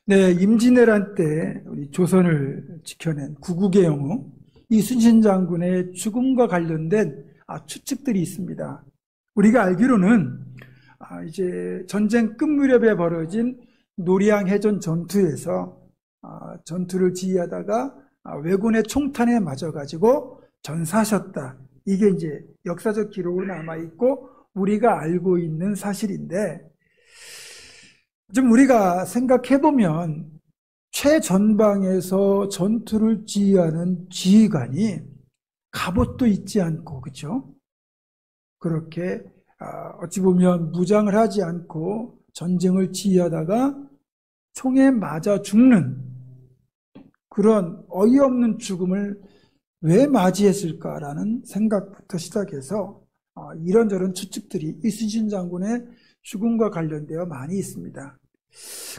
네, 임진왜란 때 우리 조선을 지켜낸 구국의 영웅 이순신 장군의 죽음과 관련된 추측들이 있습니다. 우리가 알기로는 이제 전쟁 끝 무렵에 벌어진 노리양 해전 전투에서 전투를 지휘하다가 왜군의 총탄에 맞아가지고 전사하셨다. 이게 이제 역사적 기록으로 남아있고 우리가 알고 있는 사실인데, 좀 우리가 생각해보면 최전방에서 전투를 지휘하는 지휘관이 갑옷도 입지 않고, 그렇죠? 그렇게 어찌 보면 무장을 하지 않고 전쟁을 지휘하다가 총에 맞아 죽는 그런 어이없는 죽음을 왜 맞이했을까라는 생각부터 시작해서 이런저런 추측들이 이순신 장군의 죽음과 관련되어 많이 있습니다.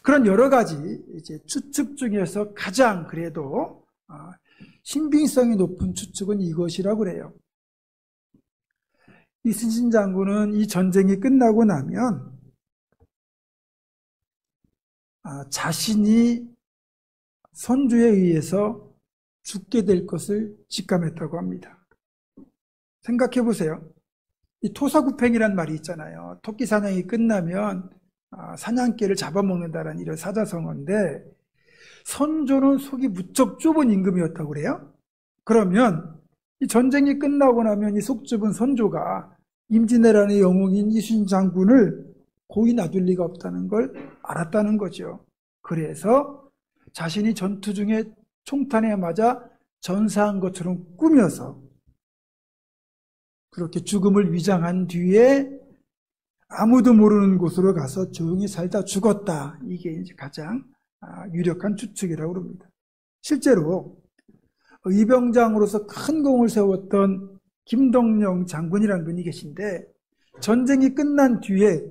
그런 여러 가지 이제 추측 중에서 가장 그래도 신빙성이 높은 추측은 이것이라고 그래요. 이순신 장군은 이 전쟁이 끝나고 나면 자신이 선조에 의해서 죽게 될 것을 직감했다고 합니다. 생각해 보세요. 이 토사구팽이란 말이 있잖아요. 토끼 사냥이 끝나면 사냥개를 잡아먹는다는 이런 사자성어인데, 선조는 속이 무척 좁은 임금이었다고 그래요. 그러면 이 전쟁이 끝나고 나면 이 속 좁은 선조가 임진왜란의 영웅인 이순신 장군을 고이 놔둘 리가 없다는 걸 알았다는 거죠. 그래서 자신이 전투 중에 총탄에 맞아 전사한 것처럼 꾸며서 그렇게 죽음을 위장한 뒤에 아무도 모르는 곳으로 가서 조용히 살다 죽었다. 이게 이제 가장 유력한 추측이라고 합니다. 실제로 의병장으로서 큰功을 세웠던 김덕령 장군이라는 분이 계신데, 전쟁이 끝난 뒤에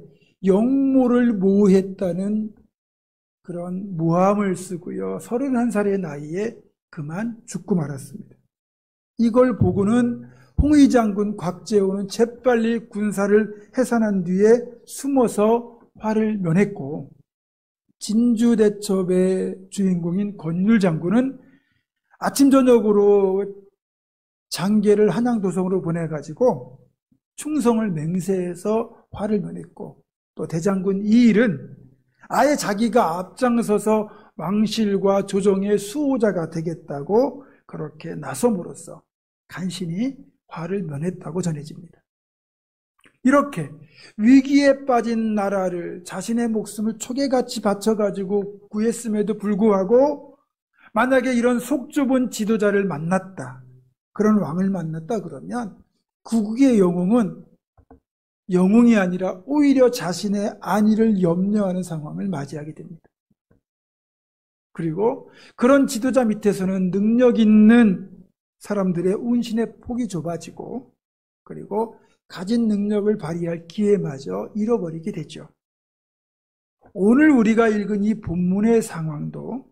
영모를 모했다는 그런 모함을 쓰고요, 31살의 나이에 그만 죽고 말았습니다. 이걸 보고는 홍의 장군 곽재우는 재빨리 군사를 해산한 뒤에 숨어서 화를 면했고, 진주대첩의 주인공인 권율 장군은 아침 저녁으로 장계를 한양도성으로 보내가지고 충성을 맹세해서 화를 면했고, 또 대장군 이일은 아예 자기가 앞장서서 왕실과 조정의 수호자가 되겠다고 그렇게 나섬으로써 간신히 화를 면했다고 전해집니다. 이렇게 위기에 빠진 나라를 자신의 목숨을 초계같이 바쳐가지고 구했음에도 불구하고, 만약에 이런 속 좁은 지도자를 만났다, 그런 왕을 만났다 그러면 구국의 영웅은 영웅이 아니라 오히려 자신의 안위를 염려하는 상황을 맞이하게 됩니다. 그리고 그런 지도자 밑에서는 능력 있는 사람들의 운신의 폭이 좁아지고, 그리고 가진 능력을 발휘할 기회마저 잃어버리게 되죠. 오늘 우리가 읽은 이 본문의 상황도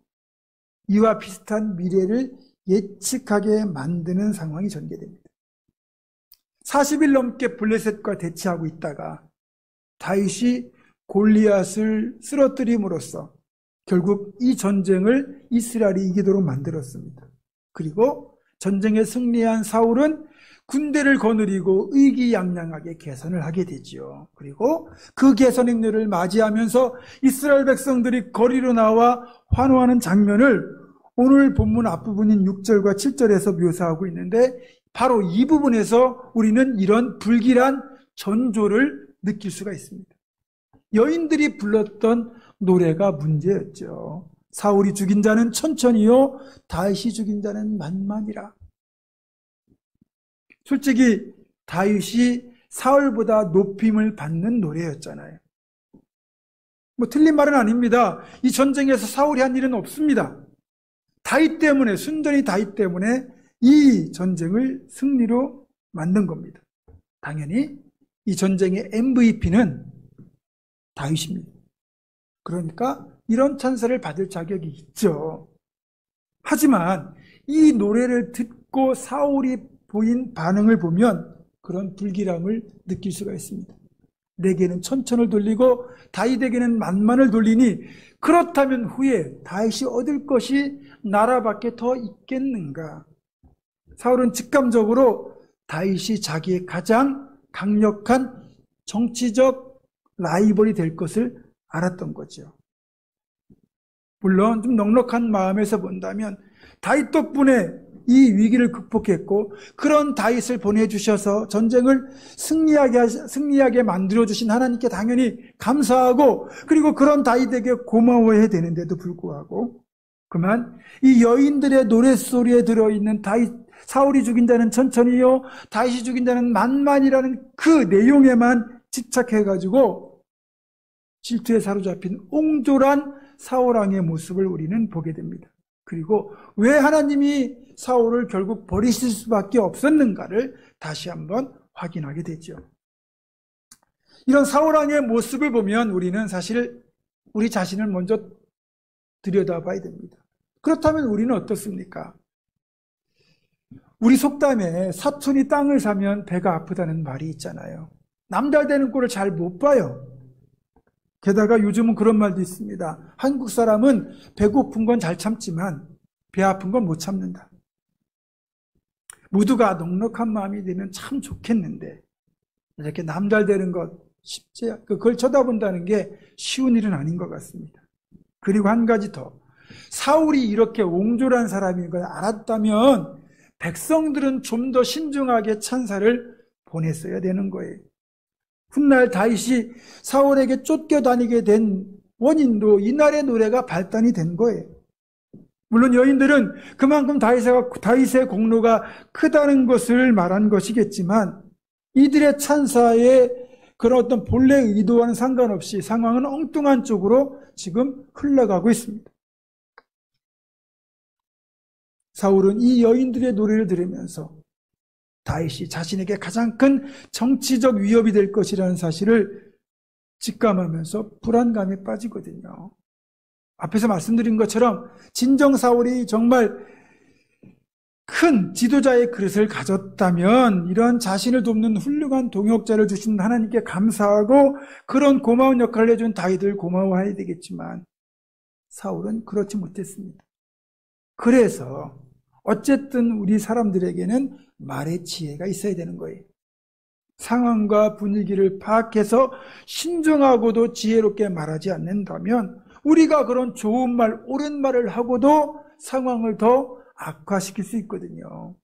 이와 비슷한 미래를 예측하게 만드는 상황이 전개됩니다. 40일 넘게 블레셋과 대치하고 있다가 다윗이 골리앗을 쓰러뜨림으로써 결국 이 전쟁을 이스라엘이 이기도록 만들었습니다. 그리고 전쟁에 승리한 사울은 군대를 거느리고 의기양양하게 개선을 하게 되지요. 그리고 그 개선 행렬을 맞이하면서 이스라엘 백성들이 거리로 나와 환호하는 장면을 오늘 본문 앞부분인 6절과 7절에서 묘사하고 있는데, 바로 이 부분에서 우리는 이런 불길한 전조를 느낄 수가 있습니다. 여인들이 불렀던 노래가 문제였죠. 사울이 죽인 자는 천천히요, 다윗이 죽인 자는 만만이라. 솔직히 다윗이 사울보다 높임을 받는 노래였잖아요. 뭐 틀린 말은 아닙니다. 이 전쟁에서 사울이 한 일은 없습니다. 다윗 때문에, 순전히 다윗 때문에 이 전쟁을 승리로 만든 겁니다. 당연히 이 전쟁의 MVP는 다윗입니다. 그러니까 이런 찬사를 받을 자격이 있죠. 하지만 이 노래를 듣고 사울이 보인 반응을 보면 그런 불길함을 느낄 수가 있습니다. 내게는 천천을 돌리고 다윗에게는 만만을 돌리니 그렇다면 후에 다윗이 얻을 것이 나라밖에 더 있겠는가? 사울은 직감적으로 다윗이 자기의 가장 강력한 정치적 라이벌이 될 것을 알았던 거죠. 물론 좀 넉넉한 마음에서 본다면 다윗 덕분에 이 위기를 극복했고 그런 다윗을 보내주셔서 전쟁을 승리하게 만들어주신 하나님께 당연히 감사하고 그리고 그런 다윗에게 고마워해야 되는데도 불구하고 그만 이 여인들의 노랫소리에 들어있는 사울이 죽인 자는 천천히요 다윗이 죽인 자는 만만이라는 그 내용에만 집착해가지고 질투에 사로잡힌 옹졸한 사울왕의 모습을 우리는 보게 됩니다. 그리고 왜 하나님이 사울을 결국 버리실 수밖에 없었는가를 다시 한번 확인하게 되죠. 이런 사울왕의 모습을 보면 우리는 사실 우리 자신을 먼저 들여다봐야 됩니다. 그렇다면 우리는 어떻습니까? 우리 속담에 사촌이 땅을 사면 배가 아프다는 말이 있잖아요. 남달되는 꼴을 잘 못 봐요. 게다가 요즘은 그런 말도 있습니다. 한국 사람은 배고픈 건 잘 참지만 배 아픈 건 못 참는다. 모두가 넉넉한 마음이 되면 참 좋겠는데 이렇게 남달되는 것 쉽지 그걸 쳐다본다는 게 쉬운 일은 아닌 것 같습니다. 그리고 한 가지 더 사울이 이렇게 옹졸한 사람인 걸 알았다면 백성들은 좀 더 신중하게 찬사를 보냈어야 되는 거예요. 훗날 다윗이 사울에게 쫓겨다니게 된 원인도 이날의 노래가 발단이 된 거예요. 물론 여인들은 그만큼 다윗의 공로가 크다는 것을 말한 것이겠지만 이들의 찬사에 그런 어떤 본래 의도와는 상관없이 상황은 엉뚱한 쪽으로 지금 흘러가고 있습니다. 사울은 이 여인들의 노래를 들으면서 다윗이 자신에게 가장 큰 정치적 위협이 될 것이라는 사실을 직감하면서 불안감에 빠지거든요. 앞에서 말씀드린 것처럼 진정 사울이 정말 큰 지도자의 그릇을 가졌다면 이런 자신을 돕는 훌륭한 동역자를 주신 하나님께 감사하고 그런 고마운 역할을 해준 다윗을 고마워해야 되겠지만 사울은 그렇지 못했습니다. 그래서 어쨌든 우리 사람들에게는 말의 지혜가 있어야 되는 거예요. 상황과 분위기를 파악해서 신중하고도 지혜롭게 말하지 않는다면 우리가 그런 좋은 말, 옳은 말을 하고도 상황을 더 악화시킬 수 있거든요.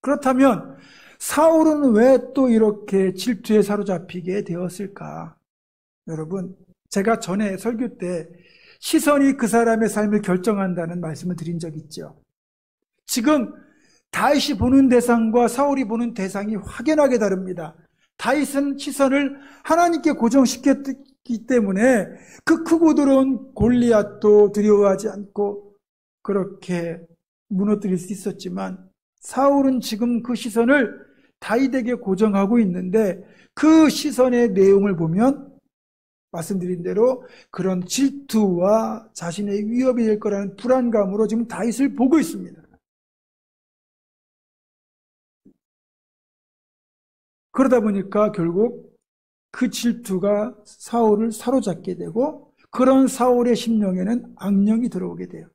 그렇다면 사울은 왜 또 이렇게 질투에 사로잡히게 되었을까? 여러분, 제가 전에 설교 때 시선이 그 사람의 삶을 결정한다는 말씀을 드린 적 있죠. 지금 다윗이 보는 대상과 사울이 보는 대상이 확연하게 다릅니다. 다윗은 시선을 하나님께 고정시켰기 때문에 그 크고 더러운 골리앗도 두려워하지 않고 그렇게 무너뜨릴 수 있었지만 사울은 지금 그 시선을 다윗에게 고정하고 있는데 그 시선의 내용을 보면 말씀드린 대로 그런 질투와 자신의 위협이 될 거라는 불안감으로 지금 다윗을 보고 있습니다. 그러다 보니까 결국 그 질투가 사울을 사로잡게 되고 그런 사울의 심령에는 악령이 들어오게 돼요.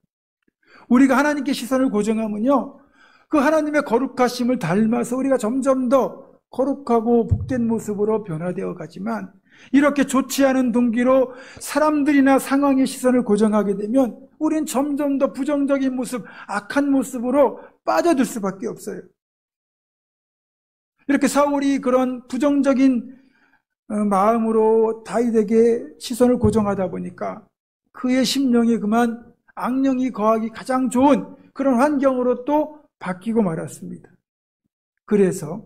우리가 하나님께 시선을 고정하면요, 그 하나님의 거룩하심을 닮아서 우리가 점점 더 거룩하고 복된 모습으로 변화되어 가지만 이렇게 좋지 않은 동기로 사람들이나 상황의 시선을 고정하게 되면 우린 점점 더 부정적인 모습, 악한 모습으로 빠져들 수밖에 없어요. 이렇게 사울이 그런 부정적인 마음으로 다윗에게 시선을 고정하다 보니까 그의 심령이 그만 악령이 거하기 가장 좋은 그런 환경으로 또 바뀌고 말았습니다. 그래서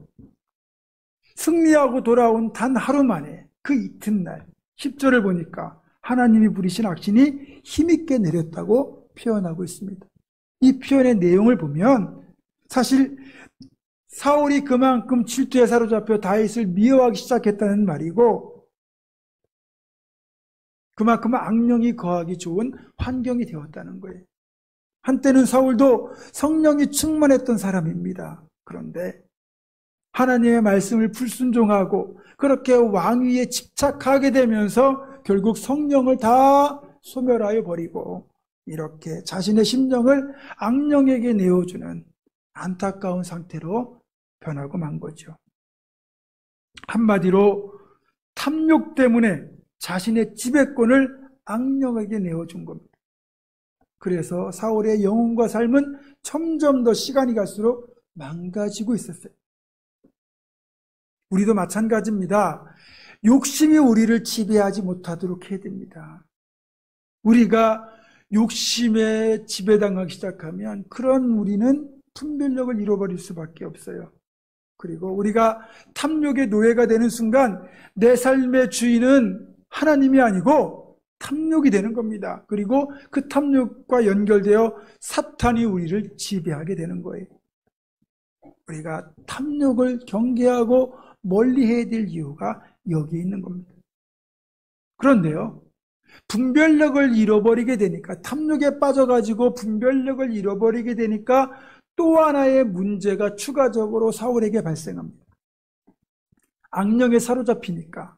승리하고 돌아온 단 하루 만에 그 이튿날 10절을 보니까 하나님이 부리신 악신이 힘있게 내렸다고 표현하고 있습니다. 이 표현의 내용을 보면 사실 사울이 그만큼 질투에 사로잡혀 다윗을 미워하기 시작했다는 말이고 그만큼 악령이 거하기 좋은 환경이 되었다는 거예요. 한때는 사울도 성령이 충만했던 사람입니다. 그런데 하나님의 말씀을 불순종하고 그렇게 왕위에 집착하게 되면서 결국 성령을 다 소멸하여 버리고 이렇게 자신의 심령을 악령에게 내어주는 안타까운 상태로 변하고 만 거죠. 한마디로 탐욕 때문에 자신의 지배권을 악령에게 내어준 겁니다. 그래서 사울의 영혼과 삶은 점점 더 시간이 갈수록 망가지고 있었어요. 우리도 마찬가지입니다. 욕심이 우리를 지배하지 못하도록 해야 됩니다. 우리가 욕심에 지배당하기 시작하면 그런 우리는 분별력을 잃어버릴 수밖에 없어요. 그리고 우리가 탐욕의 노예가 되는 순간 내 삶의 주인은 하나님이 아니고 탐욕이 되는 겁니다. 그리고 그 탐욕과 연결되어 사탄이 우리를 지배하게 되는 거예요. 우리가 탐욕을 경계하고 멀리해야 될 이유가 여기 있는 겁니다. 그런데요, 분별력을 잃어버리게 되니까, 탐욕에 빠져가지고 분별력을 잃어버리게 되니까 또 하나의 문제가 추가적으로 사울에게 발생합니다. 악령에 사로잡히니까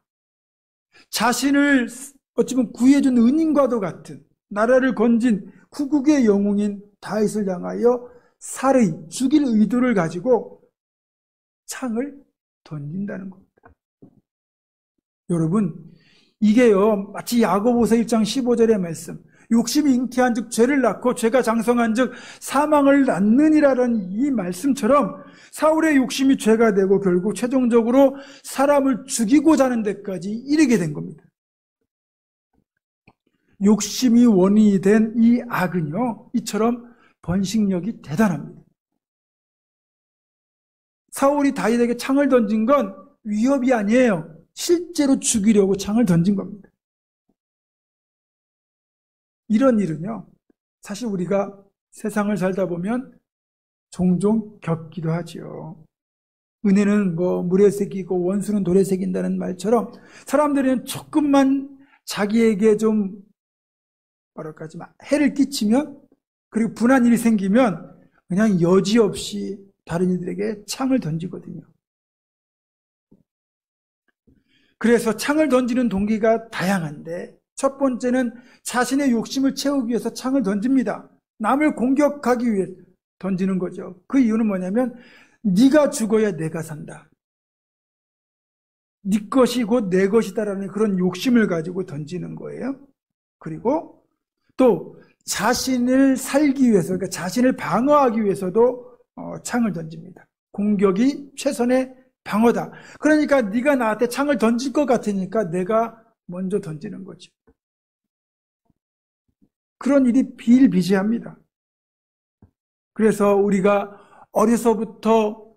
자신을 어찌보면 구해준 은인과도 같은 나라를 건진 후국의 영웅인 다윗을 향하여 살의 죽일 의도를 가지고 창을 던진다는 겁니다. 여러분, 이게요 마치 야고보서 1장 15절의 말씀, 욕심이 잉태한 즉 죄를 낳고 죄가 장성한 즉 사망을 낳느니라는 이 말씀처럼 사울의 욕심이 죄가 되고 결국 최종적으로 사람을 죽이고자 하는 데까지 이르게 된 겁니다. 욕심이 원인이 된 이 악은요, 이처럼 번식력이 대단합니다. 사울이 다윗에게 창을 던진 건 위협이 아니에요. 실제로 죽이려고 창을 던진 겁니다. 이런 일은요, 사실 우리가 세상을 살다 보면 종종 겪기도 하지요. 은혜는 물에 새기고 원수는 돌에 새긴다는 말처럼 사람들은 조금만 자기에게 좀 해를 끼치면, 그리고 분한 일이 생기면 그냥 여지없이 다른 이들에게 창을 던지거든요. 그래서 창을 던지는 동기가 다양한데 첫 번째는 자신의 욕심을 채우기 위해서 창을 던집니다. 남을 공격하기 위해 던지는 거죠. 그 이유는 뭐냐면 네가 죽어야 내가 산다. 네 것이 곧 내 것이다라는 그런 욕심을 가지고 던지는 거예요. 그리고 또 자신을 살기 위해서, 그러니까 자신을 방어하기 위해서도 창을 던집니다. 공격이 최선의 방어다. 그러니까 네가 나한테 창을 던질 것 같으니까 내가 먼저 던지는 거죠. 그런 일이 비일비재합니다. 그래서 우리가 어려서부터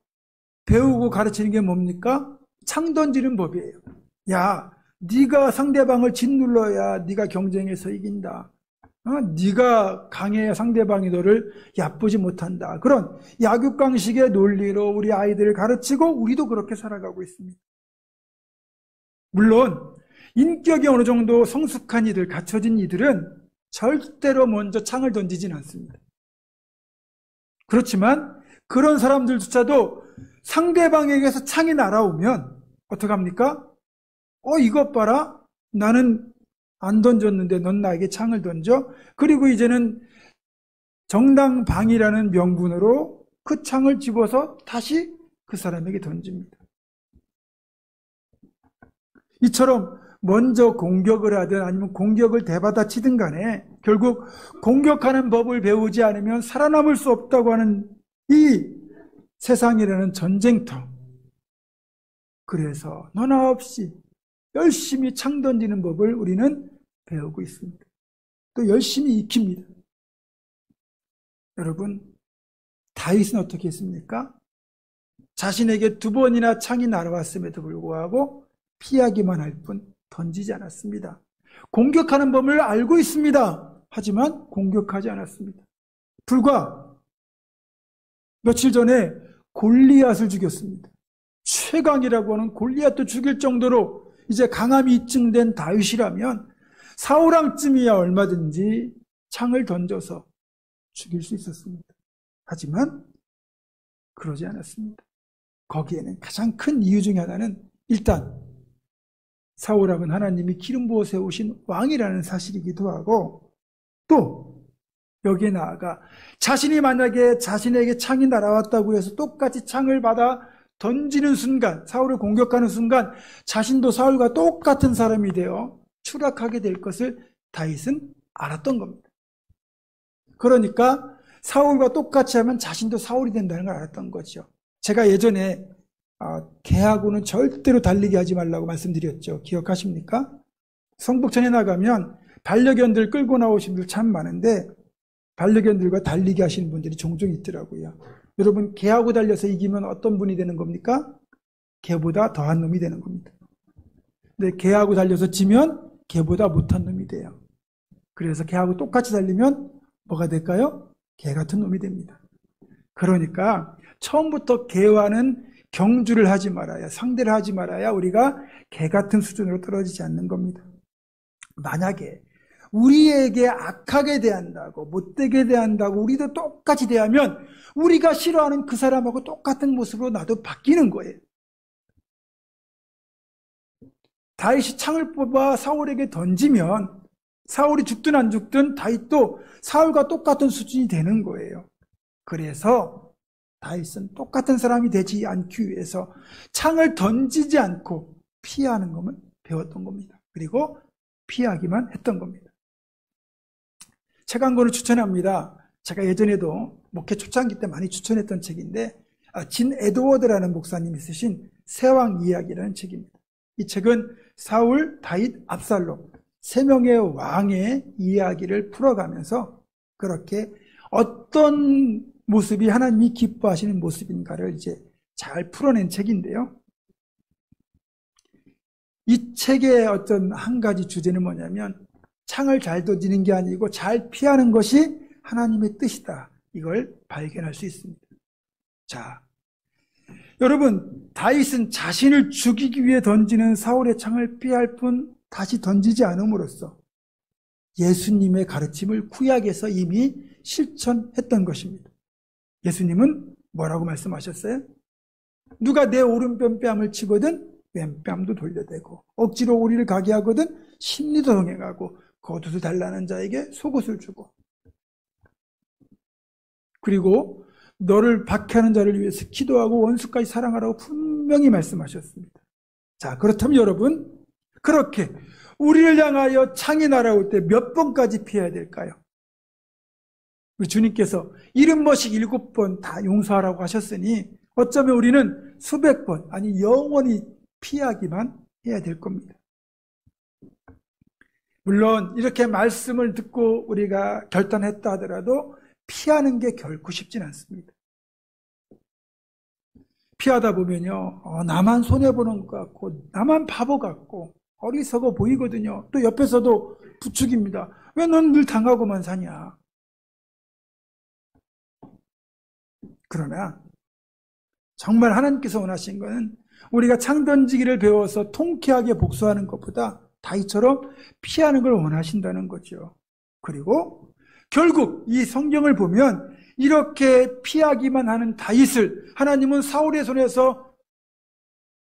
배우고 가르치는 게 뭡니까? 창 던지는 법이에요. 야, 네가 상대방을 짓눌러야 네가 경쟁에서 이긴다. 네가 강해야 상대방이 너를 얕보지 못한다. 그런 약육강식의 논리로 우리 아이들을 가르치고 우리도 그렇게 살아가고 있습니다. 물론 인격이 어느 정도 성숙한 이들, 갖춰진 이들은 절대로 먼저 창을 던지진 않습니다. 그렇지만 그런 사람들조차도 상대방에게서 창이 날아오면 어떡합니까? 이것 봐라. 나는 안 던졌는데 넌 나에게 창을 던져? 그리고 이제는 정당방위라는 명분으로 그 창을 집어서 다시 그 사람에게 던집니다. 이처럼 먼저 공격을 하든 아니면 공격을 대받아치든 간에 결국 공격하는 법을 배우지 않으면 살아남을 수 없다고 하는 이 세상이라는 전쟁터. 그래서 너나 없이 열심히 창 던지는 법을 우리는 배우고 있습니다. 또 열심히 익힙니다. 여러분, 다윗은 어떻게 했습니까? 자신에게 2번이나 창이 날아왔음에도 불구하고 피하기만 할 뿐 던지지 않았습니다. 공격하는 법을 알고 있습니다. 하지만 공격하지 않았습니다. 불과 며칠 전에 골리앗을 죽였습니다. 최강이라고 하는 골리앗도 죽일 정도로 이제 강함이 입증된 다윗이라면 사울왕쯤이야 얼마든지 창을 던져서 죽일 수 있었습니다. 하지만 그러지 않았습니다. 거기에는 가장 큰 이유 중에 하나는 일단 사울왕은 하나님이 기름 부어 세우신 왕이라는 사실이기도 하고, 또 여기에 나아가 자신이 만약에 자신에게 창이 날아왔다고 해서 똑같이 창을 받아 던지는 순간, 사울을 공격하는 순간 자신도 사울과 똑같은 사람이 되어 추락하게 될 것을 다윗은 알았던 겁니다. 그러니까 사울과 똑같이 하면 자신도 사울이 된다는 걸 알았던 거죠. 제가 예전에 개하고는 절대로 달리기 하지 말라고 말씀드렸죠. 기억하십니까? 성북천에 나가면 반려견들 끌고 나오신 분들 참 많은데 반려견들과 달리기 하시는 분들이 종종 있더라고요. 여러분, 개하고 달려서 이기면 어떤 분이 되는 겁니까? 개보다 더한 놈이 되는 겁니다. 근데 개하고 달려서 지면 개보다 못한 놈이 돼요. 그래서 개하고 똑같이 달리면 뭐가 될까요? 개 같은 놈이 됩니다. 그러니까 처음부터 개와는 경주를 하지 말아야, 상대를 하지 말아야 우리가 개 같은 수준으로 떨어지지 않는 겁니다. 만약에 우리에게 악하게 대한다고, 못되게 대한다고 우리도 똑같이 대하면 우리가 싫어하는 그 사람하고 똑같은 모습으로 나도 바뀌는 거예요. 다윗이 창을 뽑아 사울에게 던지면 사울이 죽든 안 죽든 다윗도 사울과 똑같은 수준이 되는 거예요. 그래서 다윗은 똑같은 사람이 되지 않기 위해서 창을 던지지 않고 피하는 것을 배웠던 겁니다. 그리고 피하기만 했던 겁니다. 책 한 권을 추천합니다. 제가 예전에도 목회 초창기 때 많이 추천했던 책인데 진 에드워드라는 목사님이 쓰신 세왕 이야기라는 책입니다. 이 책은 사울, 다윗, 압살롬 세 명의 왕의 이야기를 풀어가면서 그렇게 어떤 모습이 하나님이 기뻐하시는 모습인가를 이제 잘 풀어낸 책인데요. 이 책의 어떤 한 가지 주제는 뭐냐면 창을 잘 던지는 게 아니고 잘 피하는 것이 하나님의 뜻이다. 이걸 발견할 수 있습니다. 자, 여러분, 다윗은 자신을 죽이기 위해 던지는 사울의 창을 피할 뿐 다시 던지지 않음으로써 예수님의 가르침을 구약에서 이미 실천했던 것입니다. 예수님은 뭐라고 말씀하셨어요? 누가 내 오른편 뺨을 치거든 왼뺨도 돌려대고 억지로 우리를 가게 하거든 심리도 동행하고 겉옷을 달라는 자에게 속옷을 주고 그리고 너를 박해하는 자를 위해서 기도하고 원수까지 사랑하라고 분명히 말씀하셨습니다. 자, 그렇다면 여러분 그렇게 우리를 향하여 창이 날아올 때 몇 번까지 피해야 될까요? 우리 주님께서 70번씩 7번 다 용서하라고 하셨으니 어쩌면 우리는 수백 번 아니 영원히 피하기만 해야 될 겁니다. 물론 이렇게 말씀을 듣고 우리가 결단했다 하더라도 피하는 게 결코 쉽진 않습니다. 피하다 보면요 나만 손해보는 것 같고 나만 바보 같고 어리석어 보이거든요. 또 옆에서도 부축입니다. 왜 넌 늘 당하고만 사냐. 그러나 정말 하나님께서 원하신 것은 우리가 창 던지기를 배워서 통쾌하게 복수하는 것보다 다윗처럼 피하는 걸 원하신다는 거죠. 그리고 결국 이 성경을 보면 이렇게 피하기만 하는 다윗을 하나님은 사울의 손에서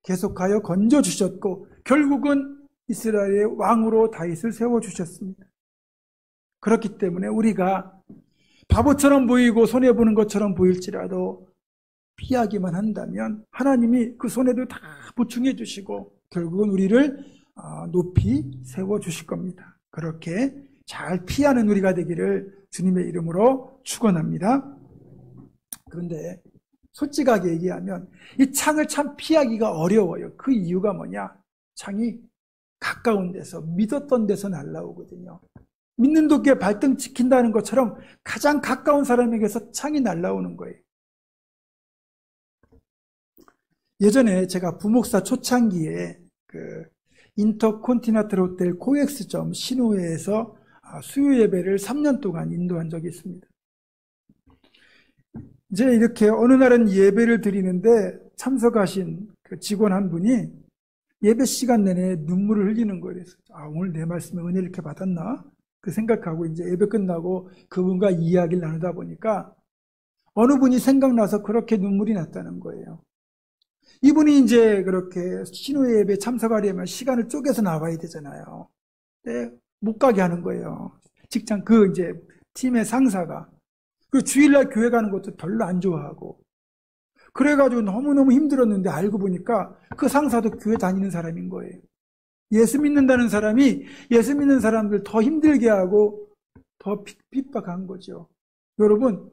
계속하여 건져주셨고 결국은 이스라엘의 왕으로 다윗을 세워주셨습니다. 그렇기 때문에 우리가 바보처럼 보이고 손해보는 것처럼 보일지라도 피하기만 한다면 하나님이 그 손해도 다 보충해 주시고 결국은 우리를 높이 세워주실 겁니다. 그렇게 잘 피하는 우리가 되기를 주님의 이름으로 축원합니다. 그런데 솔직하게 얘기하면 이 창을 참 피하기가 어려워요. 그 이유가 뭐냐? 창이 가까운 데서 믿었던 데서 날라오거든요. 믿는 도끼에 발등 찍힌다는 것처럼 가장 가까운 사람에게서 창이 날라오는 거예요. 예전에 제가 부목사 초창기에 그 인터콘티넨탈 호텔 코엑스점 신호회에서 수요 예배를 3년 동안 인도한 적이 있습니다. 이제 이렇게 어느 날은 예배를 드리는데 참석하신 그 직원 한 분이 예배 시간 내내 눈물을 흘리는 거예요. 그래서 오늘 내 말씀에 은혜를 이렇게 받았나? 그 생각하고 이제 예배 끝나고 그분과 이야기를 나누다 보니까 어느 분이 생각나서 그렇게 눈물이 났다는 거예요. 이분이 이제 그렇게 신우의 예배에 참석하려면 시간을 쪼개서 나와야 되잖아요. 네, 못 가게 하는 거예요. 직장 이제 팀의 상사가. 그 주일날 교회 가는 것도 별로 안 좋아하고. 그래가지고 너무너무 힘들었는데 알고 보니까 그 상사도 교회 다니는 사람인 거예요. 예수 믿는다는 사람이 예수 믿는 사람들 더 힘들게 하고 더 핍박한 거죠. 여러분,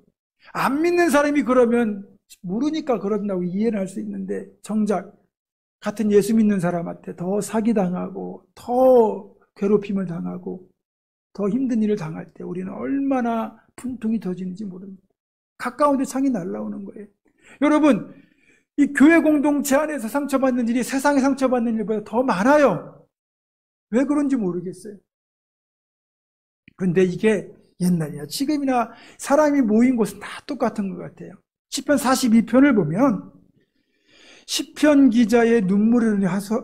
안 믿는 사람이 그러면 모르니까 그런다고 이해는 할 수 있는데 정작 같은 예수 믿는 사람한테 더 사기당하고 더 괴롭힘을 당하고 더 힘든 일을 당할 때 우리는 얼마나 분통이 터지는지 모릅니다. 가까운 데 창이 날라오는 거예요. 여러분, 이 교회 공동체 안에서 상처받는 일이 세상에 상처받는 일보다 더 많아요. 왜 그런지 모르겠어요. 그런데 이게 옛날이나 지금이나 사람이 모인 곳은 다 똑같은 것 같아요. 시편 42편을 보면 시편 기자의 눈물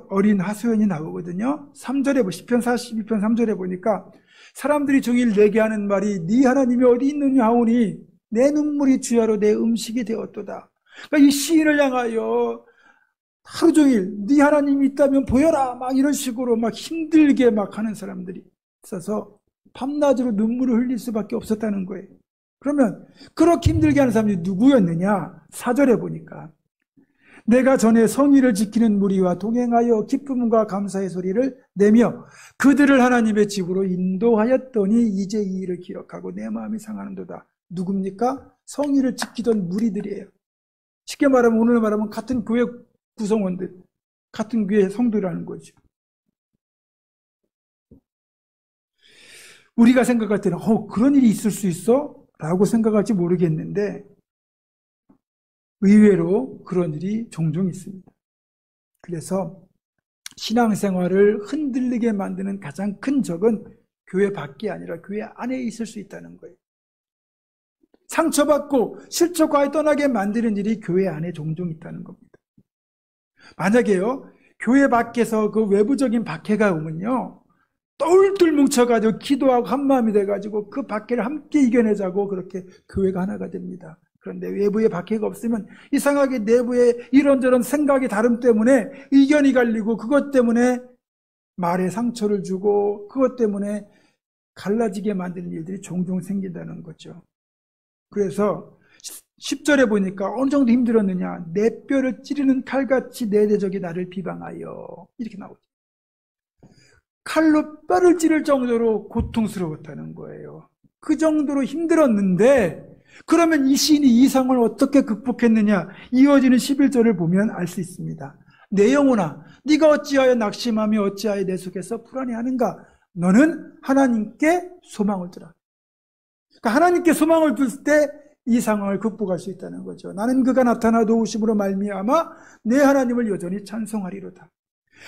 어린 하소연이 나오거든요. 3절에 시편 42편 3절에 보니까 사람들이 종일 내게 하는 말이 네 하나님이 어디 있느냐 하오니 내 눈물이 주야로 내 음식이 되었도다. 그러니까 이 시인을 향하여 하루 종일 네 하나님이 있다면 보여라 막 이런 식으로 막 힘들게 막 하는 사람들이 있어서 밤낮으로 눈물을 흘릴 수밖에 없었다는 거예요. 그러면 그렇게 힘들게 하는 사람들이 누구였느냐? 4절에 보니까 내가 전에 성의를 지키는 무리와 동행하여 기쁨과 감사의 소리를 내며 그들을 하나님의 집으로 인도하였더니 이제 이 일을 기억하고 내 마음이 상하는도다. 누굽니까? 성의를 지키던 무리들이에요. 쉽게 말하면 오늘 말하면 같은 교회 구성원들, 같은 교회 성도라는 거죠. 우리가 생각할 때는 그런 일이 있을 수 있어? 라고 생각할지 모르겠는데 의외로 그런 일이 종종 있습니다. 그래서 신앙생활을 흔들리게 만드는 가장 큰 적은 교회 밖이 아니라 교회 안에 있을 수 있다는 거예요. 상처받고 실족하여 떠나게 만드는 일이 교회 안에 종종 있다는 겁니다. 만약에요, 교회 밖에서 그 외부적인 박해가 오면요, 똘똘 뭉쳐가지고 기도하고 한마음이 돼가지고 그 박해를 함께 이겨내자고 그렇게 교회가 하나가 됩니다. 그런데 외부에 박해가 없으면 이상하게 내부에 이런저런 생각의 다름 때문에 의견이 갈리고 그것 때문에 말에 상처를 주고 그것 때문에 갈라지게 만드는 일들이 종종 생긴다는 거죠. 그래서 10절에 보니까 어느 정도 힘들었느냐, 내 뼈를 찌르는 칼같이 내 대적이 나를 비방하여 이렇게 나오죠. 칼로 뼈를 찌를 정도로 고통스러웠다는 거예요. 그 정도로 힘들었는데 그러면 이 시인이 이 상을 어떻게 극복했느냐, 이어지는 11절을 보면 알 수 있습니다. 내 영혼아, 네가 어찌하여 낙심하며 어찌하여 내 속에서 불안해하는가? 너는 하나님께 소망을 두라. 그러니까 하나님께 소망을 둘 때 이 상황을 극복할 수 있다는 거죠. 나는 그가 나타나 도우심으로 말미암아 내 하나님을 여전히 찬송하리로다.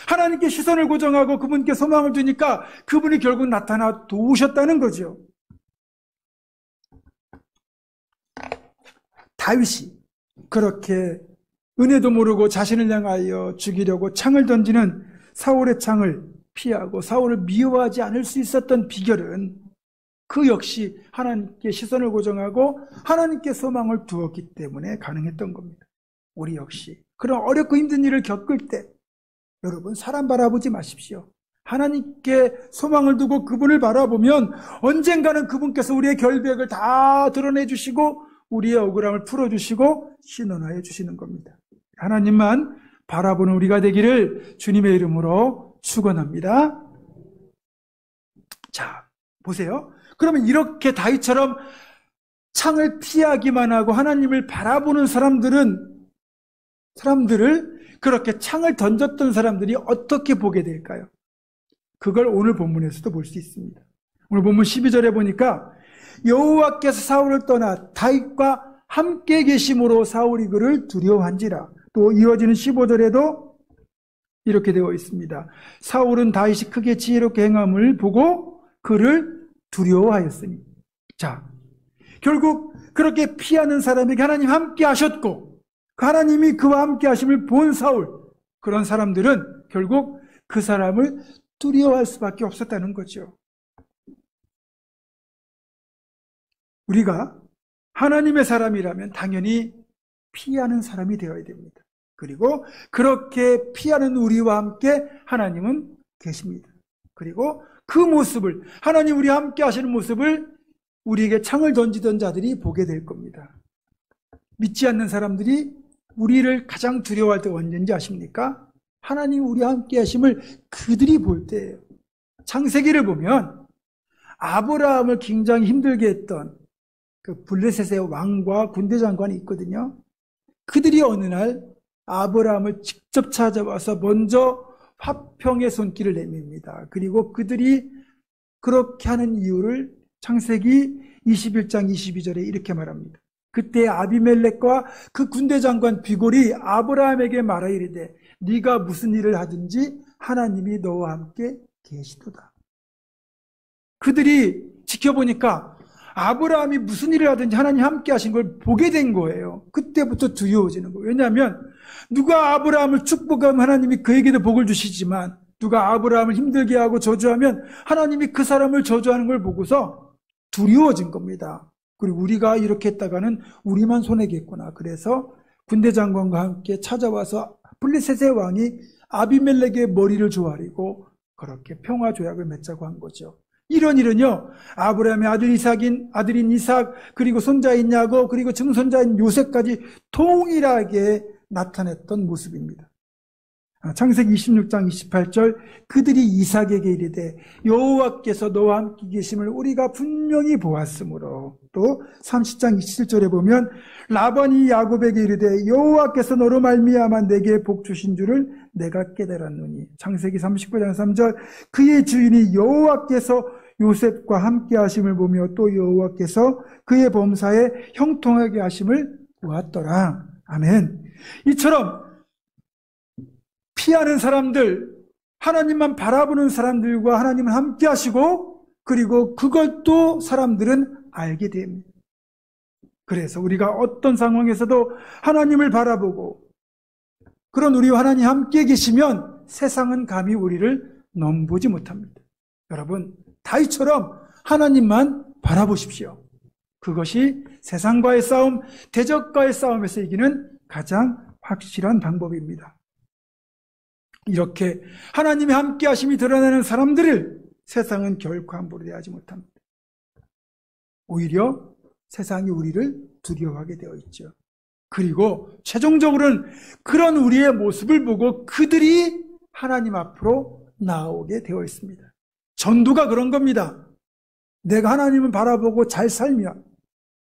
하나님께 시선을 고정하고 그분께 소망을 두니까 그분이 결국 나타나 도우셨다는 거죠. 다윗이 그렇게 은혜도 모르고 자신을 향하여 죽이려고 창을 던지는 사울의 창을 피하고 사울을 미워하지 않을 수 있었던 비결은 그 역시 하나님께 시선을 고정하고 하나님께 소망을 두었기 때문에 가능했던 겁니다. 우리 역시 그런 어렵고 힘든 일을 겪을 때 여러분, 사람 바라보지 마십시오. 하나님께 소망을 두고 그분을 바라보면 언젠가는 그분께서 우리의 결백을 다 드러내 주시고 우리의 억울함을 풀어주시고 신원하여 주시는 겁니다. 하나님만 바라보는 우리가 되기를 주님의 이름으로 축원합니다. 자, 보세요. 그러면 이렇게 다윗처럼 창을 피하기만 하고 하나님을 바라보는 사람들을 그렇게 창을 던졌던 사람들이 어떻게 보게 될까요? 그걸 오늘 본문에서도 볼 수 있습니다. 오늘 본문 12절에 보니까 여호와께서 사울을 떠나 다윗과 함께 계심으로 사울이 그를 두려워한지라. 또 이어지는 15절에도 이렇게 되어 있습니다. 사울은 다윗이 크게 지혜롭게 행함을 보고 그를 두려워하였으니. 자, 결국 그렇게 피하는 사람에게 하나님 함께 하셨고 하나님이 그와 함께 하심을 본 사울, 그런 사람들은 결국 그 사람을 두려워할 수밖에 없었다는 거죠. 우리가 하나님의 사람이라면 당연히 피하는 사람이 되어야 됩니다. 그리고 그렇게 피하는 우리와 함께 하나님은 계십니다. 그리고 그 모습을, 하나님 우리와 함께 하시는 모습을 우리에게 창을 던지던 자들이 보게 될 겁니다. 믿지 않는 사람들이 우리를 가장 두려워할 때가 언제인지 아십니까? 하나님 우리와 함께 하심을 그들이 볼 때예요. 창세기를 보면 아브라함을 굉장히 힘들게 했던 그 블레셋의 왕과 군대 장관이 있거든요. 그들이 어느 날 아브라함을 직접 찾아와서 먼저 화평의 손길을 내밉니다. 그리고 그들이 그렇게 하는 이유를 창세기 21장 22절에 이렇게 말합니다. 그때 아비멜렉과 그 군대 장관 비골이 아브라함에게 말하 이르되 네가 무슨 일을 하든지 하나님이 너와 함께 계시도다. 그들이 지켜보니까 아브라함이 무슨 일을 하든지 하나님 함께 하신 걸 보게 된 거예요. 그때부터 두려워지는 거예요. 왜냐하면 누가 아브라함을 축복하면 하나님이 그에게도 복을 주시지만 누가 아브라함을 힘들게 하고 저주하면 하나님이 그 사람을 저주하는 걸 보고서 두려워진 겁니다. 그리고 우리가 이렇게 했다가는 우리만 손해겠구나. 그래서 군대 장관과 함께 찾아와서 블레셋의 왕이 아비멜렉의 머리를 조아리고 그렇게 평화조약을 맺자고 한 거죠. 이런 일은요, 아브라함의 아들인 이삭, 그리고 손자인 야곱, 그리고 증손자인 요셉까지 동일하게 나타냈던 모습입니다. 창세기 26장 28절 그들이 이삭에게 이르되 여호와께서 너와 함께 계심을 우리가 분명히 보았으므로, 또 30장 27절에 보면 라반이 야곱에게 이르되 여호와께서 너로 말미암아 내게 복 주신 줄을 내가 깨달았노니, 창세기 39장 3절 그의 주인이 여호와께서 요셉과 함께 하심을 보며 또 여호와께서 그의 범사에 형통하게 하심을 보았더라. 아멘. 이처럼 피하는 사람들, 하나님만 바라보는 사람들과 하나님은 함께 하시고, 그리고 그걸 또 사람들은 알게 됩니다. 그래서 우리가 어떤 상황에서도 하나님을 바라보고 그런 우리와 하나님 함께 계시면 세상은 감히 우리를 넘보지 못합니다. 여러분, 다윗처럼 하나님만 바라보십시오. 그것이 세상과의 싸움, 대적과의 싸움에서 이기는 가장 확실한 방법입니다. 이렇게 하나님의 함께 하심이 드러나는 사람들을 세상은 결코 함부로 대하지 못합니다. 오히려 세상이 우리를 두려워하게 되어 있죠. 그리고 최종적으로는 그런 우리의 모습을 보고 그들이 하나님 앞으로 나오게 되어 있습니다. 전도가 그런 겁니다. 내가 하나님을 바라보고 잘 살면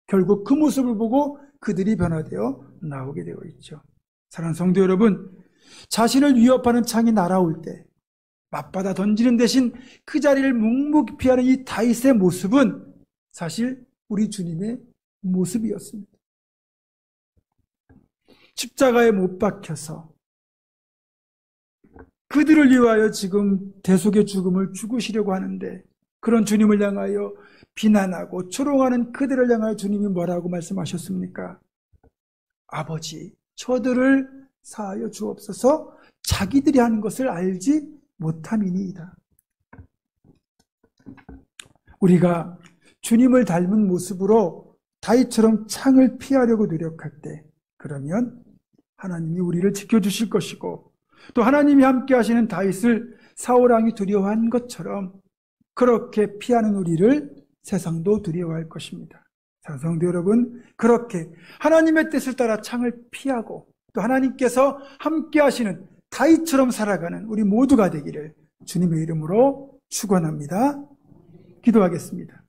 결국 그 모습을 보고 그들이 변화되어 나오게 되어 있죠. 사랑하는 성도 여러분, 자신을 위협하는 창이 날아올 때 맞받아 던지는 대신 그 자리를 묵묵히 피하는 이 다윗의 모습은 사실 우리 주님의 모습이었습니다. 십자가에 못 박혀서 그들을 위하여 지금 대속의 죽음을 죽으시려고 하는데, 그런 주님을 향하여 비난하고 조롱하는 그들을 향하여 주님이 뭐라고 말씀하셨습니까? 아버지, 저들을 사하여 주옵소서, 자기들이 하는 것을 알지 못함이니이다. 우리가 주님을 닮은 모습으로 다윗처럼 창을 피하려고 노력할 때, 그러면 하나님이 우리를 지켜주실 것이고, 또 하나님이 함께 하시는 다윗을 사울왕이 두려워한 것처럼 그렇게 피하는 우리를 세상도 두려워할 것입니다. 성도 여러분, 그렇게 하나님의 뜻을 따라 창을 피하고 또 하나님께서 함께 하시는 다윗처럼 살아가는 우리 모두가 되기를 주님의 이름으로 축원합니다. 기도하겠습니다.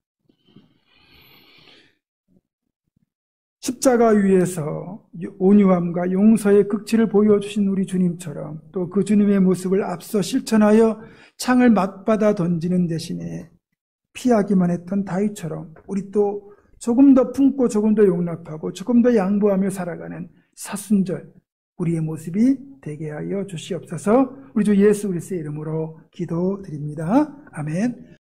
십자가 위에서 온유함과 용서의 극치를 보여주신 우리 주님처럼 또 그 주님의 모습을 앞서 실천하여 창을 맞받아 던지는 대신에 피하기만 했던 다윗처럼 우리 또 조금 더 품고 조금 더 용납하고 조금 더 양보하며 살아가는 사순절 우리의 모습이 되게 하여 주시옵소서. 우리 주 예수 그리스도의 이름으로 기도드립니다. 아멘.